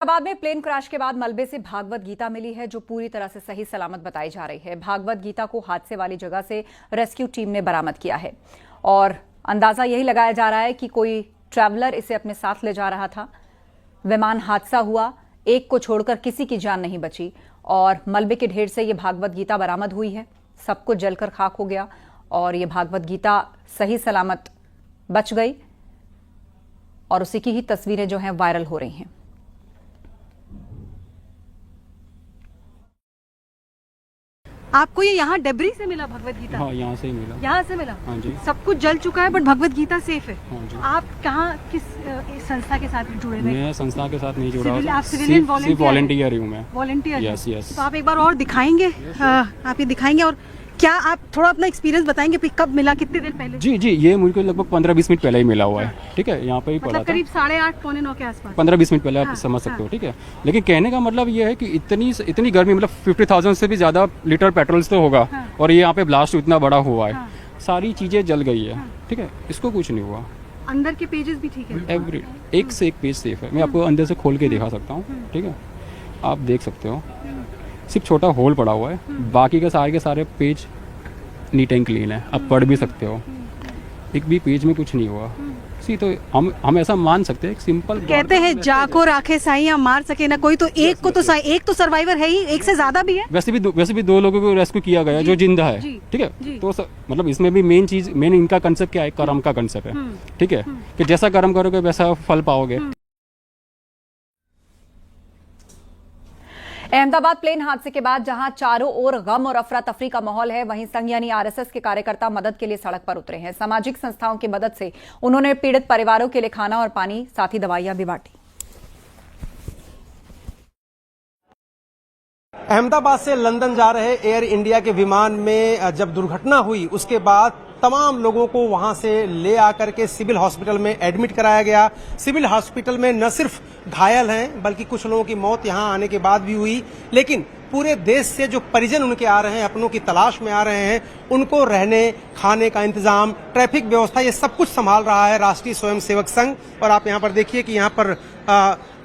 हैदराबाद में plane crash के बाद मलबे से भागवत गीता मिली है, जो पूरी तरह से सही सलामत बताई जा रही है। भागवत गीता को हादसे वाली जगह से रेस्क्यू टीम ने बरामद किया है और अंदाजा यही लगाया जा रहा है कि कोई ट्रैवलर इसे अपने साथ ले जा रहा था। विमान हादसा हुआ, एक को छोड़कर किसी की जान नहीं बची और मलबे के ढेर से ये भागवत गीता बरामद हुई है। सब कुछ जलकर खाक हो गया और ये भागवत गीता सही सलामत बच गई और उसी की ही तस्वीरें जो हैं वायरल हो रही हैं। आपको ये यहाँ डेब्री से मिला भगवत गीता? हाँ, यहाँ से ही मिला। यहाँ से मिला? हाँ जी। सब कुछ जल चुका है बट भगवत गीता सेफ है। हाँ जी। आप कहाँ किस संस्था के साथ जुड़े हुए? मैं संस्था के साथ नहीं जुड़ा हूँ, आप सिविलियन वॉलंटियर हूँ मैं। वॉलंटियर? Yes yes. तो आप एक बार और दिखाएंगे? आप ये दिखाएंगे और क्या आप थोड़ा अपना एक्सपीरियंस बताएंगे कि कब मिला, कितने दिन पहले? जी जी, ये मुझे लगभग 15-20 मिनट पहले ही मिला हुआ है। ठीक है, यहाँ पे ही पड़ा था, करीब 8:30 पौने 9 के आसपास। 15-20 मिनट पहले आप समझ सकते हो। ठीक है, लेकिन कहने का मतलब ये है कि इतनी गर्मी, मतलब 50,000 से भी ज्यादा लीटर पेट्रोल तो होगा और ये यहाँ पे ब्लास्ट इतना बड़ा हुआ है, सारी चीजें जल गई है। ठीक है, इसको कुछ नहीं हुआ। अंदर के पेजेस भी ठीक है? एवरी एक से एक पेज सेफ है। मैं आपको अंदर से खोल के दिखा सकता हूँ। ठीक है, आप देख सकते हो, सिर्फ छोटा होल पड़ा हुआ है, बाकी के सारे पेज नीट एंड क्लीन है। आप पढ़ भी सकते हो, एक भी पेज में कुछ नहीं हुआ। सी तो हम ऐसा मान सकते हैं, एक सिंपल कहते हैं जाको राखे साईं, मार सके ना कोई, तो एक को तो एक तो सर्वाइवर है ही, एक से ज्यादा भी है। वैसे भी दो लोगों को रेस्क्यू किया गया जो जिंदा है। ठीक है, तो मतलब इसमें भी मेन इनका कंसेप्ट क्या है? कर्म का कंसेप्ट है। ठीक है, कि जैसा कर्म करोगे वैसा फल पाओगे। अहमदाबाद प्लेन हादसे के बाद जहां चारों ओर गम और अफरा तफरी का माहौल है, वहीं संघ यानी आरएसएस के कार्यकर्ता मदद के लिए सड़क पर उतरे हैं। सामाजिक संस्थाओं की मदद से उन्होंने पीड़ित परिवारों के लिए खाना और पानी, साथ ही दवाइयां भी बांटी। अहमदाबाद से लंदन जा रहे एयर इंडिया के विमान में जब दुर्घटना हुई, उसके बाद तमाम लोगों को वहां से ले आकर के सिविल हॉस्पिटल में एडमिट कराया गया। सिविल हॉस्पिटल में न सिर्फ घायल हैं, बल्कि कुछ लोगों की मौत यहां आने के बाद भी हुई। लेकिन पूरे देश से जो परिजन उनके आ रहे हैं, अपनों की तलाश में आ रहे हैं, उनको रहने खाने का इंतजाम, ट्रैफिक व्यवस्था, ये सब कुछ संभाल रहा है राष्ट्रीय स्वयंसेवक संघ। और आप यहाँ पर देखिए कि यहाँ पर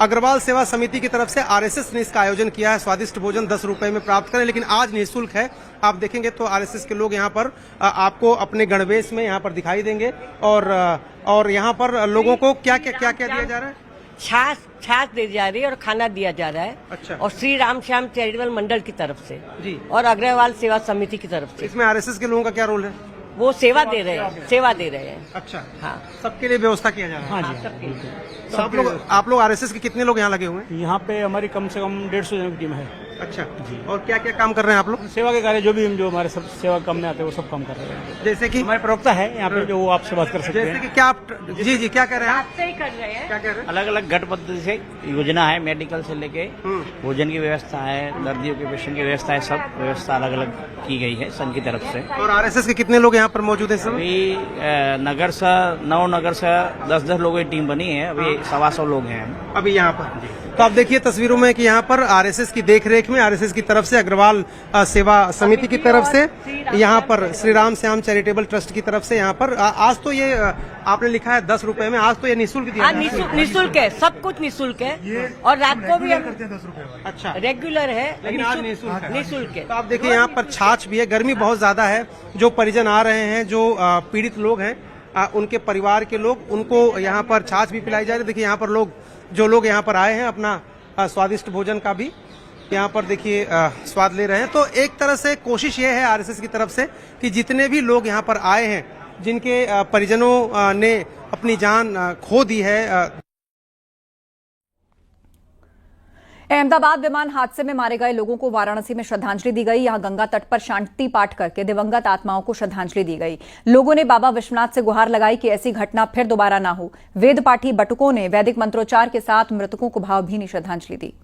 अग्रवाल सेवा समिति की तरफ से आरएसएस ने इसका आयोजन किया है। स्वादिष्ट भोजन 10 रुपए में प्राप्त करें, लेकिन आज निःशुल्क है। आप देखेंगे तो आरएसएस के लोग यहाँ पर आपको अपने गणवेश में यहाँ पर दिखाई देंगे और यहाँ पर लोगों को क्या क्या दिया जा रहा है? छाछ दी जा रही है और खाना दिया जा रहा है। अच्छा। और श्री राम श्याम चैरिटेबल मंडल की तरफ से जी, और अग्रवाल सेवा समिति की तरफ से। इसमें आरएसएस के लोगों का क्या रोल है? वो सेवा दे रहे हैं। अच्छा, हाँ, सबके लिए व्यवस्था किया जा रहा है। हाँ, सबके लिए। तो आप लोग आरएसएस के कितने लोग यहाँ लगे हुए हैं? यहाँ पे हमारी कम से कम 150 जन की टीम है। अच्छा जी। और क्या क्या काम कर रहे हैं आप लोग? सेवा के कार्य जो हमारे सब सेवा काम में आते हैं वो सब काम कर रहे हैं। जैसे कि हमारे प्रवक्ता है यहाँ पे जो आपसे बात कर सकते हैं। जैसे कि क्या आप जी क्या कह रहे हैं? आपसे ही कर रहे हैं। क्या कह रहे हैं? अलग अलग गठ पद्धति से योजना है, मेडिकल से लेके भोजन की व्यवस्था है, दर्दियों के पेशेंट की व्यवस्था है, सब व्यवस्था अलग अलग की गई है संघ की तरफ से। और आरएसएस के कितने लोग यहाँ पर मौजूद हैं? अभी नगर से 9 नगर से 10-10 लोगों की टीम बनी है। अभी 125 लोग हैं अभी यहाँ पर। तो आप देखिए तस्वीरों में कि यहाँ पर आरएसएस की देखरेख में, आरएसएस की तरफ से, अग्रवाल सेवा समिति की तरफ से, यहाँ पर श्री राम श्याम चैरिटेबल ट्रस्ट की तरफ से, यहाँ पर आज तो ये आपने लिखा है 10 रुपए में, आज तो ये निःशुल्क दिया है। निःशुल्क है, सब कुछ निःशुल्क है। और रात को भी अच्छा रेगुलर है, लेकिन आज निःशुल्क है। तो आप देखिए यहाँ पर छाछ भी है। गर्मी बहुत ज्यादा है। जो परिजन आ रहे हैं, जो पीड़ित लोग हैं, उनके परिवार के लोग, उनको यहाँ पर छाछ भी पिलाई जा रही है। देखिए यहाँ पर जो लोग यहाँ पर आए हैं, अपना स्वादिष्ट भोजन का भी यहाँ पर देखिए स्वाद ले रहे हैं। तो एक तरह से कोशिश ये है आरएसएस की तरफ से कि जितने भी लोग यहाँ पर आए हैं, जिनके परिजनों ने अपनी जान खो दी है। अहमदाबाद विमान हादसे में मारे गए लोगों को वाराणसी में श्रद्धांजलि दी गई। यहां गंगा तट पर शांति पाठ करके दिवंगत आत्माओं को श्रद्धांजलि दी गई। लोगों ने बाबा विश्वनाथ से गुहार लगाई कि ऐसी घटना फिर दोबारा ना हो। वेद पाठी बटुकों ने वैदिक मंत्रोच्चार के साथ मृतकों को भावभीनी श्रद्धांजलि दी।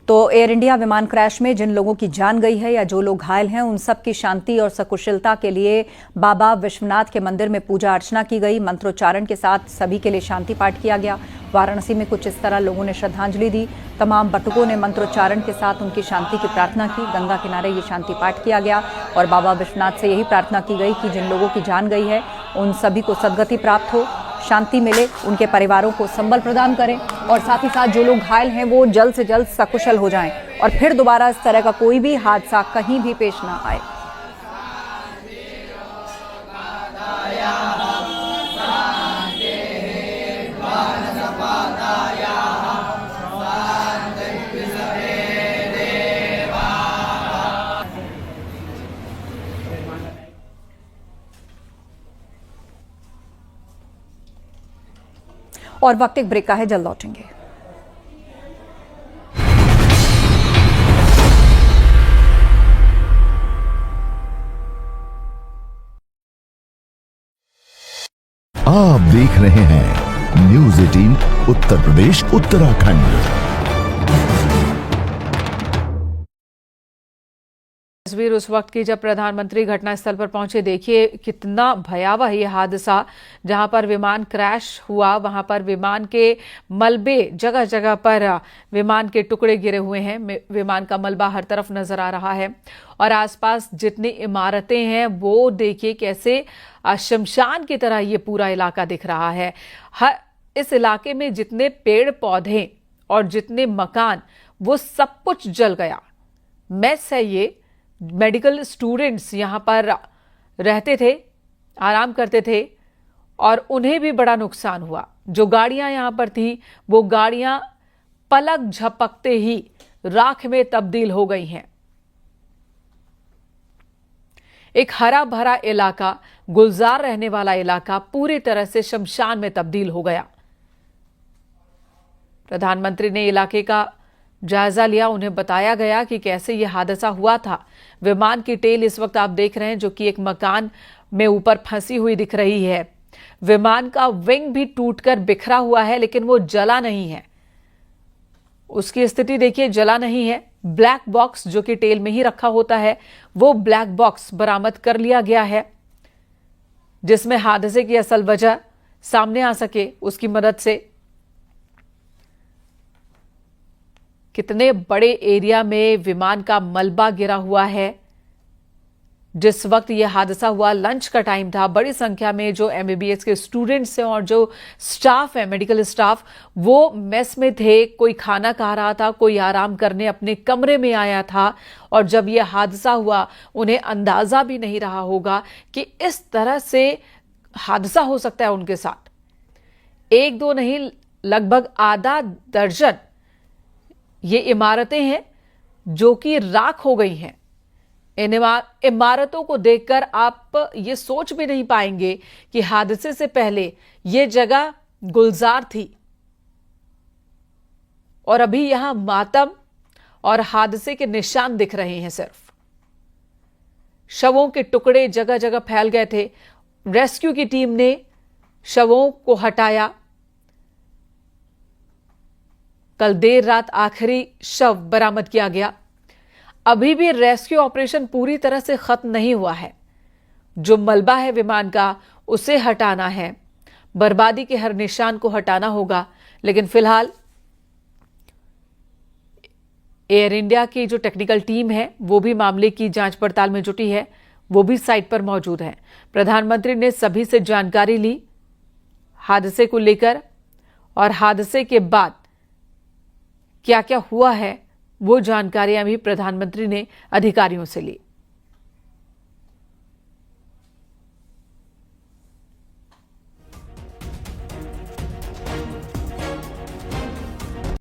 तो एयर इंडिया विमान क्रैश में जिन लोगों की जान गई है या जो लोग घायल हैं, उन सब की शांति और सकुशलता के लिए बाबा विश्वनाथ के मंदिर में पूजा अर्चना की गई। मंत्रोच्चारण के साथ सभी के लिए शांति पाठ किया गया। वाराणसी में कुछ इस तरह लोगों ने श्रद्धांजलि दी। तमाम बटुकों ने मंत्रोच्चारण के साथ उनकी शांति की प्रार्थना की। गंगा किनारे ये शांति पाठ किया गया और बाबा विश्वनाथ से यही प्रार्थना की गई कि जिन लोगों की जान गई है, उन सभी को सद्गति प्राप्त हो, शांति मिले, उनके परिवारों को संबल प्रदान करें और साथ ही साथ जो लोग घायल हैं वो जल्द से जल्द सकुशल हो जाएं और फिर दोबारा इस तरह का कोई भी हादसा कहीं भी पेश ना आए। और वक्त एक ब्रेक का है, जल्द लौटेंगे। आप देख रहे हैं न्यूज़ 18 उत्तर प्रदेश उत्तराखंड। तस्वीर उस वक्त की जब प्रधानमंत्री घटनास्थल पर पहुंचे। देखिए कितना भयावह ये हादसा, जहां पर विमान क्रैश हुआ वहां पर विमान के मलबे जगह जगह पर विमान के टुकड़े गिरे हुए हैं। विमान का मलबा हर तरफ नजर आ रहा है और आसपास जितनी इमारतें हैं वो देखिए कैसे शमशान की तरह ये पूरा इलाका दिख रहा है। इस इलाके में जितने पेड़ पौधे और जितने मकान वो सब कुछ जल गया। मेस है ये, मेडिकल स्टूडेंट्स यहाँ पर रहते थे, आराम करते थे और उन्हें भी बड़ा नुकसान हुआ। जो गाड़ियां यहाँ पर थी वो गाड़ियां पलक झपकते ही राख में तब्दील हो गई हैं। एक हरा भरा इलाका, गुलजार रहने वाला इलाका पूरी तरह से शमशान में तब्दील हो गया। प्रधानमंत्री ने इलाके का जायजा लिया, उन्हें बताया गया कि कैसे यह हादसा हुआ था। विमान की टेल इस वक्त आप देख रहे हैं जो कि एक मकान में ऊपर फंसी हुई दिख रही है। विमान का विंग भी टूटकर बिखरा हुआ है लेकिन वो जला नहीं है। उसकी स्थिति देखिए, जला नहीं है। ब्लैक बॉक्स जो कि टेल में ही रखा होता है वो ब्लैक बॉक्स बरामद कर लिया गया है, जिसमें हादसे की असल वजह सामने आ सके उसकी मदद से। कितने बड़े एरिया में विमान का मलबा गिरा हुआ है। जिस वक्त यह हादसा हुआ लंच का टाइम था। बड़ी संख्या में जो MBBS के स्टूडेंट्स हैं और जो स्टाफ है, मेडिकल स्टाफ, वो मेस में थे। कोई खाना खा रहा था, कोई आराम करने अपने कमरे में आया था और जब यह हादसा हुआ उन्हें अंदाजा भी नहीं रहा होगा कि इस तरह से हादसा हो सकता है उनके साथ। एक दो नहीं, लगभग आधा दर्जन ये इमारतें हैं जो कि राख हो गई हैं। इन इमारतों को देखकर आप ये सोच भी नहीं पाएंगे कि हादसे से पहले ये जगह गुलजार थी और अभी यहां मातम और हादसे के निशान दिख रहे हैं। सिर्फ शवों के टुकड़े जगह जगह फैल गए थे। रेस्क्यू की टीम ने शवों को हटाया। कल देर रात आखिरी शव बरामद किया गया। अभी भी रेस्क्यू ऑपरेशन पूरी तरह से खत्म नहीं हुआ है। जो मलबा है विमान का उसे हटाना है, बर्बादी के हर निशान को हटाना होगा। लेकिन फिलहाल एयर इंडिया की जो टेक्निकल टीम है वो भी मामले की जांच पड़ताल में जुटी है, वो भी साइट पर मौजूद है। प्रधानमंत्री ने सभी से जानकारी ली हादसे को लेकर और हादसे के बाद क्या क्या हुआ है वो जानकारियां भी प्रधानमंत्री ने अधिकारियों से ली।